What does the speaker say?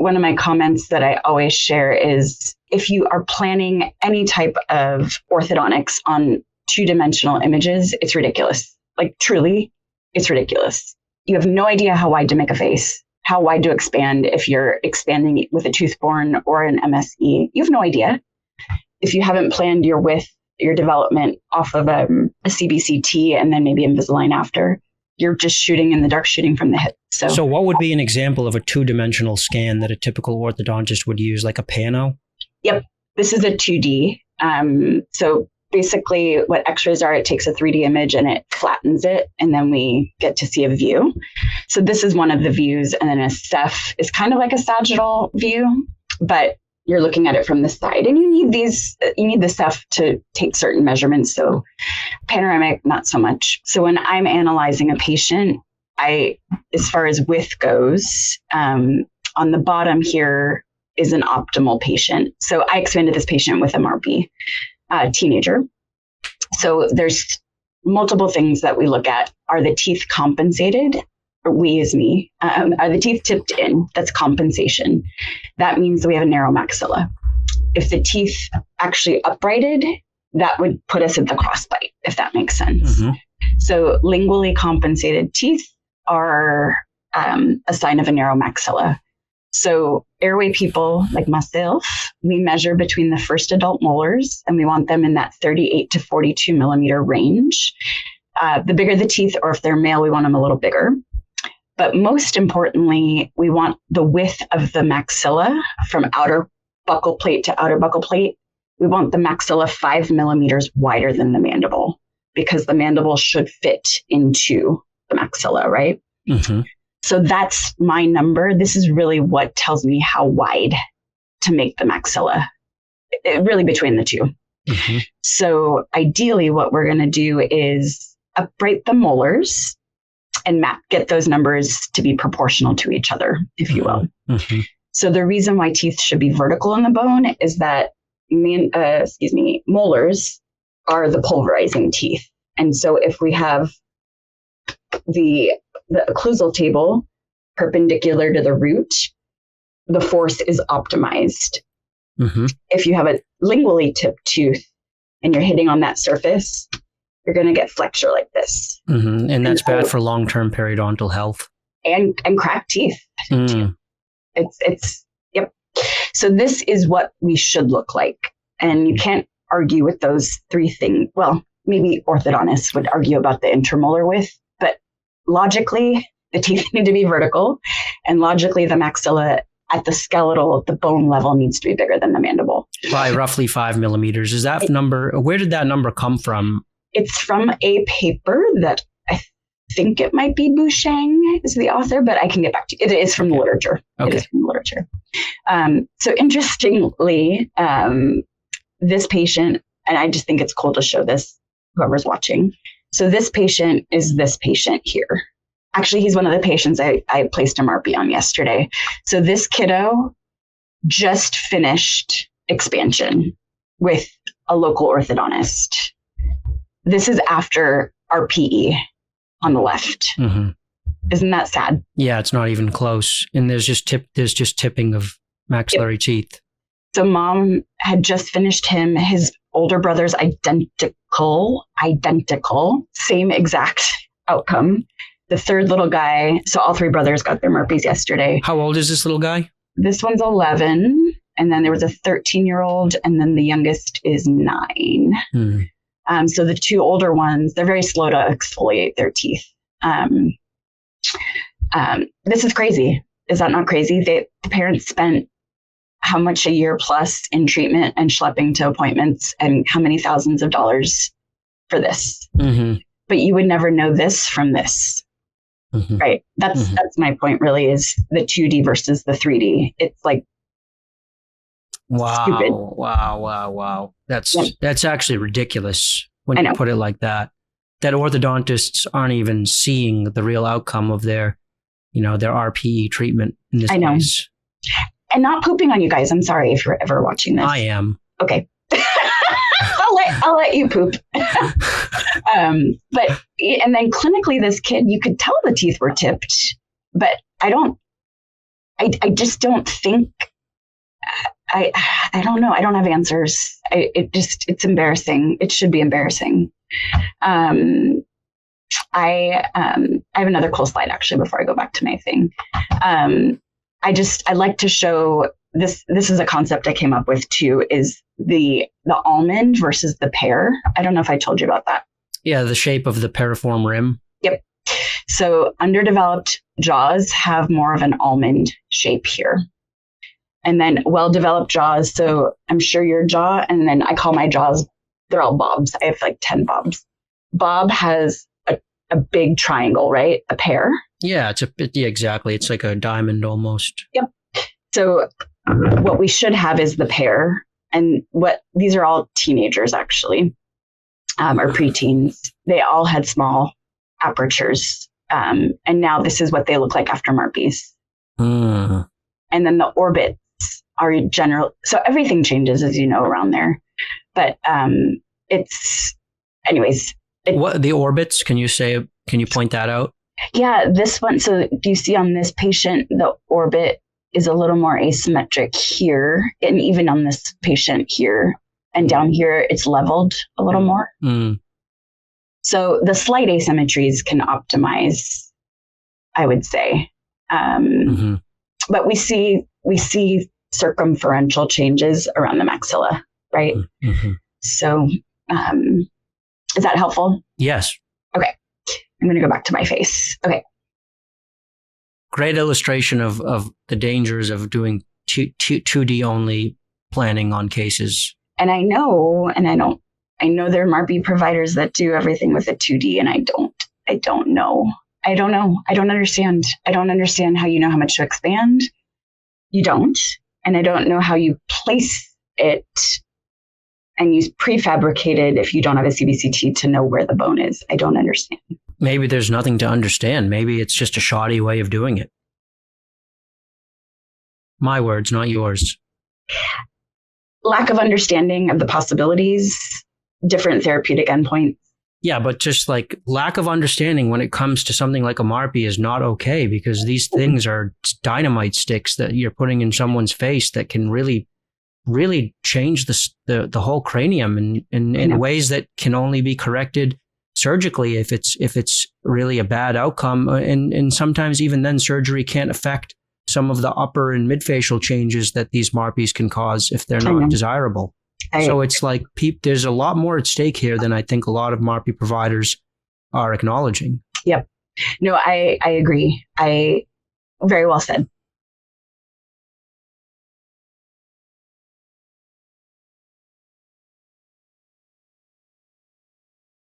one of my comments that I always share is if you are planning any type of orthodontics on 2-dimensional images, it's ridiculous. Like truly, it's ridiculous. You have no idea how wide to make a face, how wide to expand if you're expanding with a tooth-borne or an MSE. You have no idea. If you haven't planned your width, your development off of a cbct and then maybe Invisalign after, you're just shooting in the dark, shooting from the hip. So what would be an example of a 2-dimensional scan that a typical orthodontist would use, like a pano? Yep. This is a 2D. So basically what x-rays are, it takes a 3D image and it flattens it, and then we get to see a view. So this is one of the views, and then a ceph is kind of like a sagittal view, but you're looking at it from the side, and you need the ceph to take certain measurements. So panoramic, not so much. So when I'm analyzing a patient, as far as width goes, on the bottom here is an optimal patient. So I expanded this patient with a MARPE, teenager. So there's multiple things that we look at. Are the teeth compensated? Or we as me, are the teeth tipped in? That's compensation. That means that we have a narrow maxilla. If the teeth actually uprighted, that would put us at the crossbite, if that makes sense. Mm-hmm. So lingually compensated teeth are a sign of a narrow maxilla. So airway people like myself, we measure between the first adult molars, and we want them in that 38 to 42 millimeter range. The bigger the teeth, or if they're male, we want them a little bigger. But most importantly, we want the width of the maxilla from outer buccal plate to outer buccal plate. We want the maxilla 5 millimeters wider than the mandible, because the mandible should fit into the maxilla, right? Mm-hmm. So that's my number. This is really what tells me how wide to make the maxilla, really between the two. Mm-hmm. So ideally, what we're going to do is upright the molars and get those numbers to be proportional to each other, if you will. Mm-hmm. So the reason why teeth should be vertical in the bone is that molars are the pulverizing teeth. And so if we have the occlusal table perpendicular to the root, the force is optimized. Mm-hmm. If you have a lingually tipped tooth and you're hitting on that surface, you're going to get flexure like this. Mm-hmm. And that's bad for long-term periodontal health. And cracked teeth. Too. It's yep. So this is what we should look like. And you can't argue with those three things. Well, maybe orthodontists would argue about the intermolar width, but logically, the teeth need to be vertical. And logically, the maxilla at the skeletal, the bone level, needs to be bigger than the mandible. By roughly 5 millimeters. Is that number, where did that number come from? It's from a paper that I think it might be Bouchang is the author, but I can get back to you. It is from the literature. Okay. It is from the literature. So interestingly, this patient, and I just think it's cool to show this, whoever's watching. So this patient is this patient here. Actually, he's one of the patients I placed a MARPE on yesterday. So this kiddo just finished expansion with a local orthodontist. This is after RPE on the left. Mm-hmm. Isn't that sad? Yeah, it's not even close. And there's just tipping of maxillary teeth. So mom had just finished him. His older brother's identical, same exact outcome. The third little guy, so all three brothers got their MARPEs yesterday. How old is this little guy? This one's 11, and then there was a 13-year-old, and then the youngest is 9. Hmm. So the two older ones, they're very slow to exfoliate their teeth. This is crazy. Is that not crazy? The parents spent how much a year plus in treatment and schlepping to appointments, and how many thousands of dollars to for this. Mm-hmm. But you would never know this from this. Mm-hmm. Right. That's my point really, is the 2D versus the 3D. It's like stupid. Wow. That's actually ridiculous when you put it like that. That orthodontists aren't even seeing the real outcome of their RPE treatment in this case. And not pooping on you guys. I'm sorry if you're ever watching this. I am. Okay. I'll let you poop. And then clinically, this kid, you could tell the teeth were tipped, but I don't I just don't think, I don't know. I don't have answers. It's embarrassing. It should be embarrassing. I have another cool slide actually before I go back to my thing. I like to show this. This is a concept I came up with too, is the almond versus the pear. I don't know if I told you about that. Yeah, the shape of the piriform rim. Yep. So underdeveloped jaws have more of an almond shape here. And then well-developed jaws. So I'm sure your jaw, and then I call my jaws, they're all bobs. I have like 10 bobs. Bob has a big triangle, right? A pear. Yeah, exactly. It's like a diamond almost. Yep. So what we should have is the pear. And these are all teenagers actually, or preteens. They all had small apertures. And now this is what they look like after MARPEs. And then the orbits are general. So everything changes, as you know, around there. But anyways. What the orbits? Can you point that out? Yeah, this one. So do you see on this patient, the orbit is a little more asymmetric here, and even on this patient here, and down here, it's leveled a little more. So the slight asymmetries can optimize, I would say. But we see circumferential changes around the maxilla, right? So is that helpful? Yes. Okay. I'm going to go back to my face. Okay. Great illustration of the dangers of doing 2D only planning on cases. And I know there are MARPE providers that do everything with a 2D, and I don't know. I don't understand. I don't understand how you know how much to expand. You don't. And I don't know how you place it and use prefabricated if you don't have a cbct to know where the bone is. I don't understand. Maybe there's nothing to understand. Maybe it's just a shoddy way of doing it. My words, not yours. Lack of understanding of the possibilities, different therapeutic endpoints. Yeah, but just like lack of understanding when it comes to something like a MARPE is not okay, because these things are dynamite sticks that you're putting in someone's face that can really change the whole cranium in ways that can only be corrected surgically if it's really a bad outcome. And sometimes even then surgery can't affect some of the upper and midfacial changes that these MARPEs can cause if they're not desirable. So it's like there's a lot more at stake here than I think a lot of MARPE providers are acknowledging. Yep. No, I agree. Very well said.